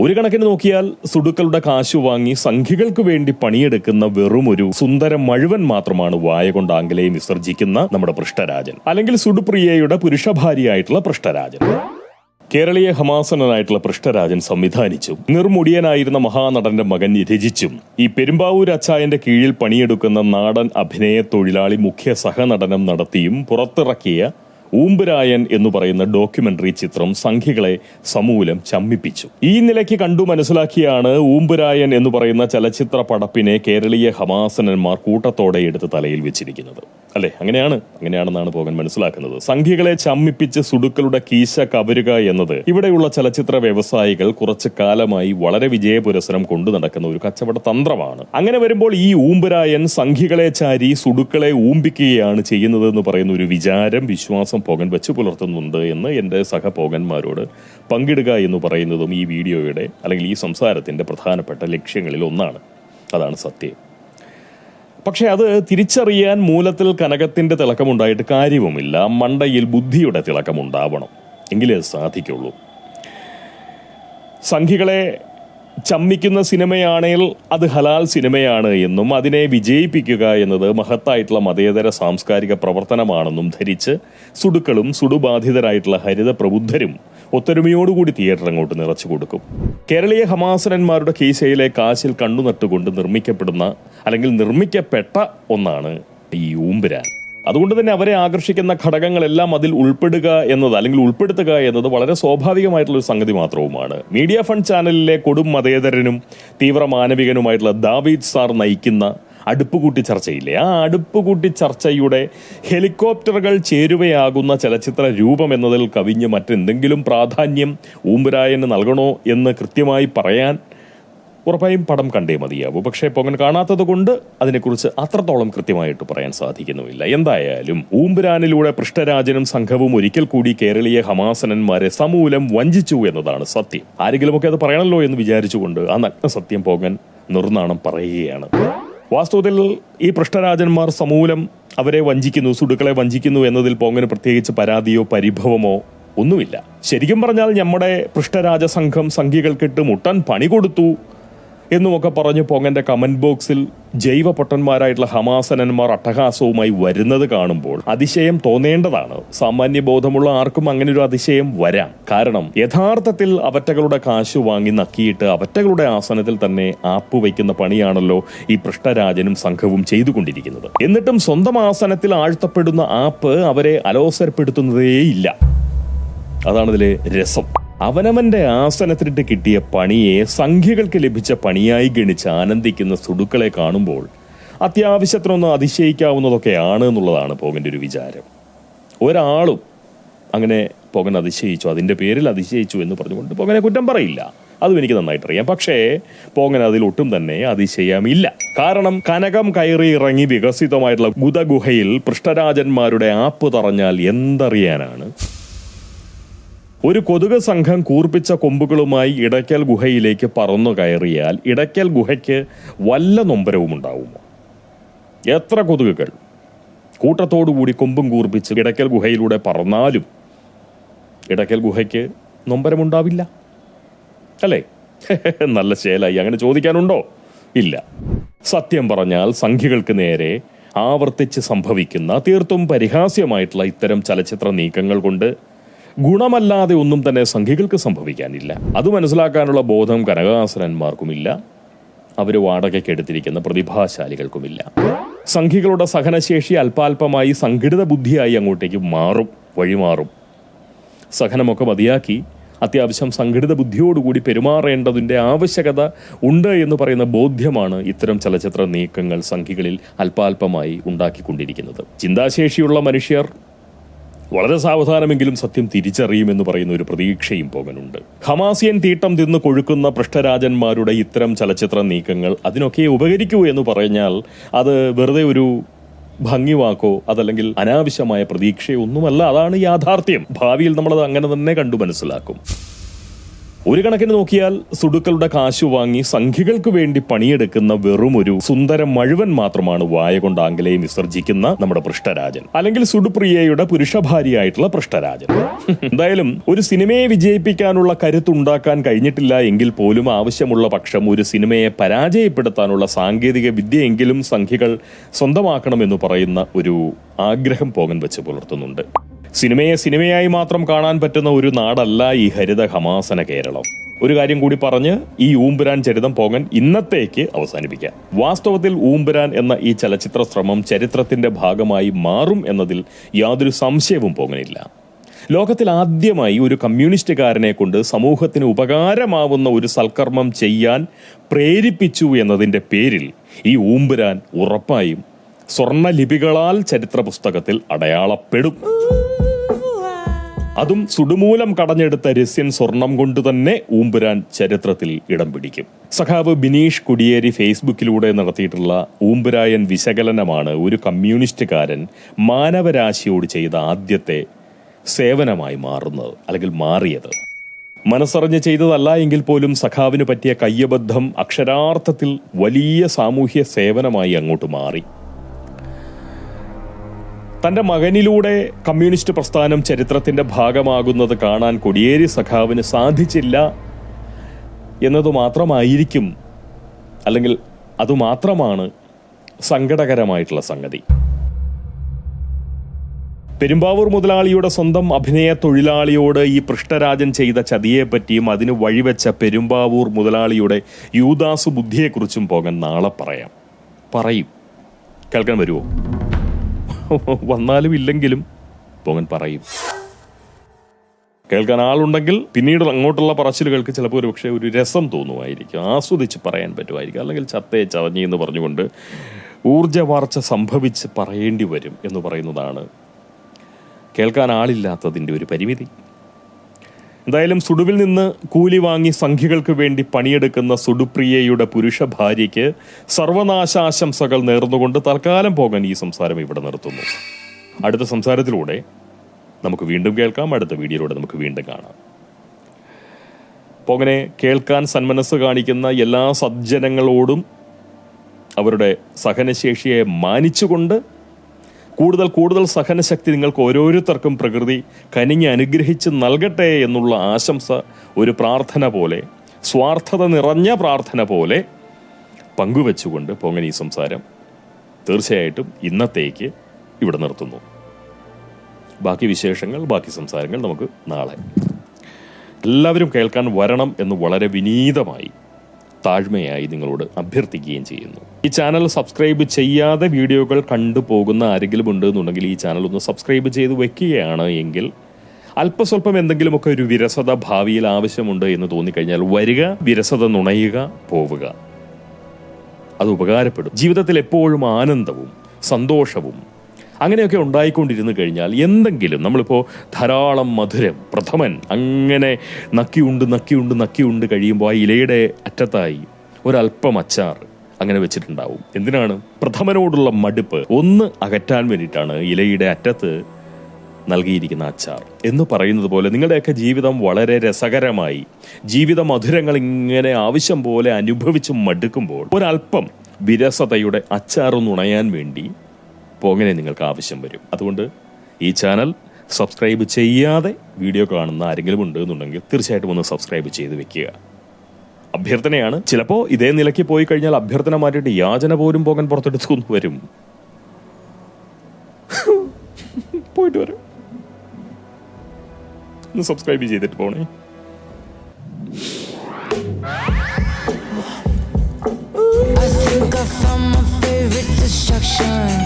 ഒരു കണക്കിന് നോക്കിയാൽ സുഡുക്കളുടെ കാശു വാങ്ങി സംഘികൾക്ക് വേണ്ടി പണിയെടുക്കുന്ന വെറും ഒരു സുന്ദര മഴുവൻ മാത്രമാണ് വായ കൊണ്ട് ആംഗലേയം വിസർജിക്കുന്ന നമ്മുടെ പൃഷ്ഠരാജൻ, അല്ലെങ്കിൽ സുഡുപ്രിയയുടെ പുരുഷഭാര്യയായിട്ടുള്ള പൃഷ്ഠരാജൻ. കേരളീയ ഹമാസനായിട്ടുള്ള പൃഷ്ഠരാജൻ സംവിധാനിച്ചും നിർമുടിയനായിരുന്ന മഹാനടന്റെ മകൻ രചിച്ചും ഈ പെരുമ്പാവൂർ അച്ചായന്റെ കീഴിൽ പണിയെടുക്കുന്ന നാടൻ അഭിനയ തൊഴിലാളി മുഖ്യ സഹനടനം നടത്തിയും പുറത്തിറക്കിയ ഊമ്പുരായൻ എന്ന് പറയുന്ന ഡോക്യുമെന്ററി ചിത്രം സംഘികളെ സമൂലം ചമ്മിപ്പിച്ചു. ഈ നിലയ്ക്ക് കണ്ടു മനസ്സിലാക്കിയാണ് ഊമ്പുരായൻ എന്ന് പറയുന്ന ചലച്ചിത്ര പടപ്പിനെ കേരളീയ ഹമാസനന്മാർ കൂട്ടത്തോടെ എടുത്ത് തലയിൽ വെച്ചിരിക്കുന്നത്. അല്ലെ, അങ്ങനെയാണെന്നാണ് പോകൻ മനസ്സിലാക്കുന്നത്. സംഘികളെ ചമ്മിപ്പിച്ച് സുഡുക്കളുടെ കീശ കവരുക എന്നത് ഇവിടെയുള്ള ചലച്ചിത്ര വ്യവസായികൾ കുറച്ചു കാലമായി വളരെ വിജയപുരസരം കൊണ്ടു നടക്കുന്ന ഒരു കച്ചവട തന്ത്രമാണ്. അങ്ങനെ വരുമ്പോൾ ഈ ഊമ്പുരായൻ സംഘികളെ ചാരി സുഡുക്കളെ ഊമ്പിക്കുകയാണ് ചെയ്യുന്നതെന്ന് പറയുന്ന ഒരു വിശ്വാസം പോകൻ വെച്ചു പുലർത്തുന്നുണ്ട് എന്ന് എന്റെ സഹപോകന്മാരോട് പങ്കിടുക എന്ന് പറയുന്നതും ഈ വീഡിയോയുടെ അല്ലെങ്കിൽ ഈ സംസാരത്തിന്റെ പ്രധാനപ്പെട്ട ലക്ഷ്യങ്ങളിൽ ഒന്നാണ്. അതാണ് സത്യം. പക്ഷെ അത് തിരിച്ചറിയാൻ മൂലത്തിൽ കനകത്തിന്റെ തിളക്കമുണ്ടായിട്ട് കാര്യവുമില്ല. മണ്ടയിൽ ബുദ്ധിയുടെ തിളക്കമുണ്ടാവണം, എങ്കിലേ സാധിക്കുള്ളൂ. സംഘികളെ ചമ്മിക്കുന്ന സിനിമയാണെങ്കിൽ അത് ഹലാൽ സിനിമയാണ് എന്നും അതിനെ വിജയിപ്പിക്കുക എന്നത് മഹത്തായിട്ടുള്ള മതേതര സാംസ്കാരിക പ്രവർത്തനമാണെന്നും ധരിച്ച് സുഡുക്കളും സുഡുബാധിതരായിട്ടുള്ള ഹരിത പ്രബുദ്ധരും ഒത്തൊരുമയോടുകൂടി തിയേറ്റർ അങ്ങോട്ട് നിറച്ചു കൊടുക്കും. കേരളീയ ഹമാസനന്മാരുടെ കീശയിലെ കാശിൽ കണ്ണുനട്ടുകൊണ്ട് നിർമ്മിക്കപ്പെടുന്ന അല്ലെങ്കിൽ നിർമ്മിക്കപ്പെട്ട ഒന്നാണ് ഈ ഊമ്പുരാൻ. അതുകൊണ്ട് തന്നെ അവരെ ആകർഷിക്കുന്ന ഘടകങ്ങളെല്ലാം അതിൽ ഉൾപ്പെടുക എന്നത് അല്ലെങ്കിൽ ഉൾപ്പെടുത്തുക എന്നത് വളരെ സ്വാഭാവികമായിട്ടുള്ള ഒരു സംഗതി മാത്രവുമാണ്. മീഡിയ ഫണ്ട് ചാനലിലെ കൊടും മതേതരനും തീവ്ര മാനവികനുമായിട്ടുള്ള ദാവീദ് സാർ നയിക്കുന്ന അടുപ്പുകൂട്ടി ചർച്ചയില്ലേ, ആ അടുപ്പുകൂട്ടി ചർച്ചയുടെ ഹെലികോപ്റ്ററുകൾ ചേരുവയാകുന്ന ചലച്ചിത്ര രൂപം എന്നതിൽ കവിഞ്ഞ് മറ്റെന്തെങ്കിലും പ്രാധാന്യം ഊമ്പുരായന് നൽകണോ എന്ന് കൃത്യമായി പറയാൻ ഉറപ്പായും പടം കണ്ടേ മതിയാവൂ. പക്ഷേ പൊങ്ങൻ കാണാത്തത് കൊണ്ട് അതിനെക്കുറിച്ച് അത്രത്തോളം കൃത്യമായിട്ട് പറയാൻ സാധിക്കുന്നുമില്ല. എന്തായാലും ഊമ്പുരാനിലൂടെ പൃഷ്ഠരാജനും സംഘവും ഒരിക്കൽ കൂടി കേരളീയ ഹമാസനന്മാരെ സമൂലം വഞ്ചിച്ചു എന്നതാണ് സത്യം. ആരെങ്കിലുമൊക്കെ അത് പറയണല്ലോ എന്ന് വിചാരിച്ചുകൊണ്ട് ആ നഗ്ന സത്യം പോകൻ നിർനാണം പറയുകയാണ്. വാസ്തവത്തിൽ ഈ പൃഷ്ഠരാജന്മാർ സമൂലം അവരെ വഞ്ചിക്കുന്നു, സുഡുക്കളെ വഞ്ചിക്കുന്നു എന്നതിൽ പോങ്ങന് പ്രത്യേകിച്ച് പരാതിയോ പരിഭവമോ ഒന്നുമില്ല. ശരിക്കും പറഞ്ഞാൽ നമ്മുടെ പൃഷ്ഠരാജ സംഘം സംഘികൾക്കിട്ട് മുട്ടൻ പണി കൊടുത്തു എന്നുമൊക്കെ പറഞ്ഞ് പൊങ്ങന്റെ കമന്റ് ബോക്സിൽ ജൈവ പൊട്ടന്മാരായിട്ടുള്ള ഹമാസനന്മാർ അട്ടഹാസവുമായി വരുന്നത് കാണുമ്പോൾ അതിശയം തോന്നേണ്ടതാണ്. സാമാന്യ ബോധമുള്ള ആർക്കും അങ്ങനെ ഒരു അതിശയം വരാം. കാരണം യഥാർത്ഥത്തിൽ അവറ്റകളുടെ കാശ് വാങ്ങി നക്കിയിട്ട് അവറ്റകളുടെ ആസനത്തിൽ തന്നെ ആപ്പ് വയ്ക്കുന്ന പണിയാണല്ലോ ഈ പൃഷ്ഠരാജനും സംഘവും ചെയ്തുകൊണ്ടിരിക്കുന്നത്. എന്നിട്ടും സ്വന്തം ആസനത്തിൽ ആഴ്ത്തപ്പെടുന്ന ആപ്പ് അവരെ അലോസരപ്പെടുത്തുന്നതേയില്ല. അതാണ് ഇതിലെ രസം. അവനവന്റെ ആസനത്തിനിട്ട് കിട്ടിയ പണിയെ സംഘികൾക്ക് ലഭിച്ച പണിയായി ഗണിച്ച് ആനന്ദിക്കുന്ന സുഡുക്കളെ കാണുമ്പോൾ അത്യാവശ്യത്തിനൊന്ന് അതിശയിക്കാവുന്നതൊക്കെയാണ് എന്നുള്ളതാണ് പോകന്റെ ഒരു വിചാരം. ഒരാളും അങ്ങനെ പോകൻ അതിശയിച്ചു, അതിന്റെ പേരിൽ അതിശയിച്ചു എന്ന് പറഞ്ഞുകൊണ്ട് പോകനെ കുറ്റം പറയില്ല. അതും എനിക്ക് നന്നായിട്ട് അറിയാം. പക്ഷേ പോകൻ അതിൽ ഒട്ടും തന്നെ അതിശയമില്ല. കാരണം കനകം കയറി ഇറങ്ങി വികസിതമായിട്ടുള്ള ഗുദഗുഹയിൽ പൃഷ്ഠരാജന്മാരുടെ ആപ്പ് തറഞ്ഞാൽ എന്തറിയാനാണ്. ഒരു കൊതുക് സംഘം കൂർപ്പിച്ച കൊമ്പുകളുമായി ഇടയ്ക്കൽ ഗുഹയിലേക്ക് പറന്നു കയറിയാൽ ഇടയ്ക്കൽ ഗുഹയ്ക്ക് വല്ല നൊമ്പരവും ഉണ്ടാവുമോ? എത്ര കൊതുകുകൾ കൂട്ടത്തോടുകൂടി കൊമ്പും കൂർപ്പിച്ച് ഇടയ്ക്കൽ ഗുഹയിലൂടെ പറന്നാലും ഇടയ്ക്കൽ ഗുഹയ്ക്ക് നൊമ്പരമുണ്ടാവില്ല, അല്ലേ? നല്ല ശേലായി. അങ്ങനെ ചോദിക്കാനുണ്ടോ? ഇല്ല. സത്യം പറഞ്ഞാൽ സംഘികൾക്ക് നേരെ ആവർത്തിച്ച് സംഭവിക്കുന്ന തീർത്തും പരിഹാസ്യമായിട്ടുള്ള ഇത്തരം ചലച്ചിത്ര നീക്കങ്ങൾ കൊണ്ട് ഗുണമല്ലാതെ ഒന്നും തന്നെ സംഘികൾക്ക് സംഭവിക്കാനില്ല. അത് മനസ്സിലാക്കാനുള്ള ബോധം കനകാസനന്മാർക്കുമില്ല, അവർ വാടകയ്ക്ക് എടുത്തിരിക്കുന്ന പ്രതിഭാശാലികൾക്കുമില്ല. സംഘികളുടെ സഹനശേഷി അല്പാൽപമായി സംഘടിത ബുദ്ധിയായി അങ്ങോട്ടേക്ക് വഴിമാറും. സഹനമൊക്കെ മതിയാക്കി അത്യാവശ്യം സംഘടിത ബുദ്ധിയോടുകൂടി പെരുമാറേണ്ടതിൻ്റെ ആവശ്യകത ഉണ്ട് എന്ന് പറയുന്ന ബോധ്യമാണ് ഇത്തരം ചലച്ചിത്ര നീക്കങ്ങൾ സംഘികളിൽ അല്പാൽപമായി ഉണ്ടാക്കിക്കൊണ്ടിരിക്കുന്നത്. ചിന്താശേഷിയുള്ള മനുഷ്യർ വളരെ സാവധാനമെങ്കിലും സത്യം തിരിച്ചറിയുമെന്ന് പറയുന്ന ഒരു പ്രതീക്ഷയും പോകനുണ്ട്. ഹമാസിയൻ തീട്ടം തിന്ന് കൊഴുക്കുന്ന പൃഷ്ഠരാജന്മാരുടെ ഇത്തരം ചലച്ചിത്ര നീക്കങ്ങൾ അതിനൊക്കെ ഉപകരിക്കൂ എന്ന് പറഞ്ഞാൽ അത് വെറുതെ ഒരു ഭംഗിവാക്കോ അതല്ലെങ്കിൽ അനാവശ്യമായ പ്രതീക്ഷയോ ഒന്നുമല്ല. അതാണ് യാഥാർത്ഥ്യം. ഭാവിയിൽ നമ്മളത് അങ്ങനെ തന്നെ കണ്ടു മനസ്സിലാക്കും. ഒരു കണക്കിന് നോക്കിയാൽ സുഡുക്കളുടെ കാശു വാങ്ങി സംഖ്യകൾക്ക് വേണ്ടി പണിയെടുക്കുന്ന വെറുമൊരു സുന്ദര മഴുവൻ മാത്രമാണ് വായ കൊണ്ട് ആംഗലേയം വിസർജിക്കുന്ന നമ്മുടെ പൃഷ്ഠരാജൻ, അല്ലെങ്കിൽ സുഡുപ്രിയയുടെ പുരുഷഭാര്യയായിട്ടുള്ള പൃഷ്ഠരാജൻ. എന്തായാലും ഒരു സിനിമയെ വിജയിപ്പിക്കാനുള്ള കരുത്തുണ്ടാക്കാൻ കഴിഞ്ഞിട്ടില്ല എങ്കിൽ പോലും ആവശ്യമുള്ള പക്ഷം ഒരു സിനിമയെ പരാജയപ്പെടുത്താനുള്ള സാങ്കേതിക വിദ്യയെങ്കിലും സംഖ്യകൾ സ്വന്തമാക്കണമെന്ന് പറയുന്ന ഒരു ആഗ്രഹം പോകൻ വെച്ച് പുലർത്തുന്നുണ്ട്. സിനിമയെ സിനിമയായി മാത്രം കാണാൻ പറ്റുന്ന ഒരു നാടല്ല ഈ ഹരിത ഹമാസന കേരളം. ഒരു കാര്യം കൂടി പറഞ്ഞ് ഈ ഊമ്പുരാൻ ചരിതം പോകൻ ഇന്നത്തേക്ക് അവസാനിപ്പിക്കാം. വാസ്തവത്തിൽ ഊമ്പുരാൻ എന്ന ഈ ചലച്ചിത്ര ശ്രമം ചരിത്രത്തിന്റെ ഭാഗമായി മാറും എന്നതിൽ യാതൊരു സംശയവും പോകനില്ല. ലോകത്തിൽ ആദ്യമായി ഒരു കമ്മ്യൂണിസ്റ്റുകാരനെ കൊണ്ട് സമൂഹത്തിന് ഉപകാരമാവുന്ന ഒരു സൽക്കർമ്മം ചെയ്യാൻ പ്രേരിപ്പിച്ചു എന്നതിന്റെ പേരിൽ ഈ ഊമ്പുരാൻ ഉറപ്പായും സ്വർണ്ണലിപികളാൽ ചരിത്ര പുസ്തകത്തിൽ അടയാളപ്പെടും. അതും സുടുമൂലം കടഞ്ഞെടുത്ത രസ്യൻ സ്വർണം കൊണ്ട് തന്നെ ഊമ്പുരാൻ ചരിത്രത്തിൽ ഇടം പിടിക്കും. സഖാവ് ബിനീഷ് കുടിയേരി ഫേസ്ബുക്കിലൂടെ നടത്തിയിട്ടുള്ള ഊമ്പുരായൻ വിശകലനമാണ് ഒരു കമ്മ്യൂണിസ്റ്റുകാരൻ മാനവരാശിയോട് ചെയ്ത ആദ്യത്തെ സേവനമായി മാറുന്നത്, അല്ലെങ്കിൽ മാറിയത്. മനസ്സറിഞ്ഞ് ചെയ്തതല്ല എങ്കിൽ പോലും സഖാവിന് പറ്റിയ കയ്യബദ്ധം അക്ഷരാർത്ഥത്തിൽ വലിയ സാമൂഹ്യ സേവനമായി അങ്ങോട്ട് മാറി. തന്റെ മകനിലൂടെ കമ്മ്യൂണിസ്റ്റ് പ്രസ്ഥാനം ചരിത്രത്തിന്റെ ഭാഗമാകുന്നത് കാണാൻ കൊടിയേരി സഖാവിന് സാധിച്ചില്ല എന്നതു മാത്രമായിരിക്കും, അല്ലെങ്കിൽ അതുമാത്രമാണ് സങ്കടകരമായിട്ടുള്ള സംഗതി. പെരുമ്പാവൂർ മുതലാളിയുടെ സ്വന്തം അഭിനയ തൊഴിലാളിയോട് ഈ പൃഷ്ഠരാജൻ ചെയ്ത ചതിയെപ്പറ്റിയും അതിന് വഴിവെച്ച പെരുമ്പാവൂർ മുതലാളിയുടെ യൂദാസ് ബുദ്ധിയെക്കുറിച്ചും പോകാൻ നാളെ പറയും. കേൾക്കാൻ വരുമോ? വന്നാലും ഇല്ലെങ്കിലും പോകൻ പറയും. കേൾക്കാൻ ആളുണ്ടെങ്കിൽ പിന്നീട് അങ്ങോട്ടുള്ള പറച്ചിലുകൾക്ക് ചിലപ്പോൾ ഒരു പക്ഷേ ഒരു രസം തോന്നുമായിരിക്കും, ആസ്വദിച്ച് പറയാൻ പറ്റുമായിരിക്കും. അല്ലെങ്കിൽ ചത്തയെ ചവഞ്ഞി എന്ന് പറഞ്ഞുകൊണ്ട് ഊർജ്ജവാർച്ച സംഭവിച്ച് പറയേണ്ടി വരും എന്ന് പറയുന്നതാണ് കേൾക്കാൻ ആളില്ലാത്തതിൻ്റെ ഒരു പരിമിതി. എന്തായാലും സുഡുവിൽ നിന്ന് കൂലി വാങ്ങി സംഖ്യകൾക്ക് വേണ്ടി പണിയെടുക്കുന്ന സുഡുപ്രിയയുടെ പുരുഷ ഭാര്യയ്ക്ക് സർവനാശാശംസകൾ നേർന്നുകൊണ്ട് തൽക്കാലം പോകാൻ ഈ സംസാരം ഇവിടെ നിർത്തുന്നു. അടുത്ത സംസാരത്തിലൂടെ നമുക്ക് വീണ്ടും കേൾക്കാം. അടുത്ത വീഡിയോയിലൂടെ നമുക്ക് വീണ്ടും കാണാം. പോകനെ കേൾക്കാൻ സന്മനസ് കാണിക്കുന്ന എല്ലാ സജ്ജനങ്ങളോടും അവരുടെ സഹനശേഷിയെ മാനിച്ചുകൊണ്ട് കൂടുതൽ സഹനശക്തി നിങ്ങൾക്ക് ഓരോരുത്തർക്കും പ്രകൃതി കനിഞ്ഞ് അനുഗ്രഹിച്ച് നൽകട്ടെ എന്നുള്ള ആശംസ ഒരു പ്രാർത്ഥന പോലെ, സ്വാർത്ഥത നിറഞ്ഞ പ്രാർത്ഥന പോലെ പങ്കുവെച്ചുകൊണ്ട് പോങ്ങൻ ഈ സംസാരം തീർച്ചയായിട്ടും ഇന്നത്തേക്ക് ഇവിടെ നിർത്തുന്നു. ബാക്കി വിശേഷങ്ങൾ, ബാക്കി സംസാരങ്ങൾ നമുക്ക് നാളെ. എല്ലാവരും കേൾക്കാൻ വരണം എന്ന് വളരെ വിനീതമായി താഴ്മയായി നിങ്ങളോട് അഭ്യർത്ഥിക്കുകയും ചെയ്യുന്നു. ഈ ചാനൽ സബ്സ്ക്രൈബ് ചെയ്യാതെ വീഡിയോകൾ കണ്ടുപോകുന്ന ആരെങ്കിലും ഉണ്ടെന്നുണ്ടെങ്കിൽ ഈ ചാനൽ ഒന്ന് സബ്സ്ക്രൈബ് ചെയ്ത് വെക്കുകയാണ് എങ്കിൽ അല്പസ്വല്പം എന്തെങ്കിലുമൊക്കെ ഒരു വിരസത ഭാവിയിൽ ആവശ്യമുണ്ട് എന്ന് തോന്നിക്കഴിഞ്ഞാൽ വരിക, വിരസത നുണയുക, പോവുക. അത് ഉപകാരപ്പെടും. ജീവിതത്തിൽ എപ്പോഴും ആനന്ദവും സന്തോഷവും അങ്ങനെയൊക്കെ ഉണ്ടായിക്കൊണ്ടിരുന്നു കഴിഞ്ഞാൽ എന്തെങ്കിലും നമ്മളിപ്പോൾ ധാരാളം മധുരം പ്രഥമൻ അങ്ങനെ നക്കിയുണ്ട് കഴിയുമ്പോൾ ആ ഇലയുടെ അറ്റത്തായി ഒരല്പം അച്ചാർ അങ്ങനെ വെച്ചിട്ടുണ്ടാവും. എന്തിനാണ്? പ്രഥമനോടുള്ള മടുപ്പ് ഒന്ന് അകറ്റാൻ വേണ്ടിയിട്ടാണ് ഇലയുടെ അറ്റത്ത് നൽകിയിരിക്കുന്ന അച്ചാർ എന്ന് പറയുന്നത് പോലെ നിങ്ങളുടെയൊക്കെ ജീവിതം വളരെ രസകരമായി ജീവിത മധുരങ്ങൾ ഇങ്ങനെ ആവശ്യം പോലെ അനുഭവിച്ച് മടുക്കുമ്പോൾ ഒരല്പം വിരസതയുടെ അച്ചാറൊന്നുണയാൻ വേണ്ടി പോങ്ങനെ നിങ്ങൾക്ക് ആവശ്യം വരും. അതുകൊണ്ട് ഈ ചാനൽ സബ്സ്ക്രൈബ് ചെയ്യാതെ വീഡിയോ കാണുന്ന ആരെങ്കിലും ഉണ്ട് എന്നുണ്ടെങ്കിൽ തീർച്ചയായിട്ടും ഒന്ന് സബ്സ്ക്രൈബ് ചെയ്ത് വെക്കുക. അഭ്യർത്ഥനയാണ്. ചിലപ്പോൾ ഇതേ നിലയ്ക്ക് പോയി കഴിഞ്ഞാൽ അഭ്യർത്ഥന മാറ്റിയിട്ട് യാചന പോലും പോകാൻ പുറത്തെടുത്തു വരും. പോയിട്ട് വരും. ഒന്ന് സബ്സ്ക്രൈബ് ചെയ്തിട്ട് പോണേ. I think I found my favorite distraction.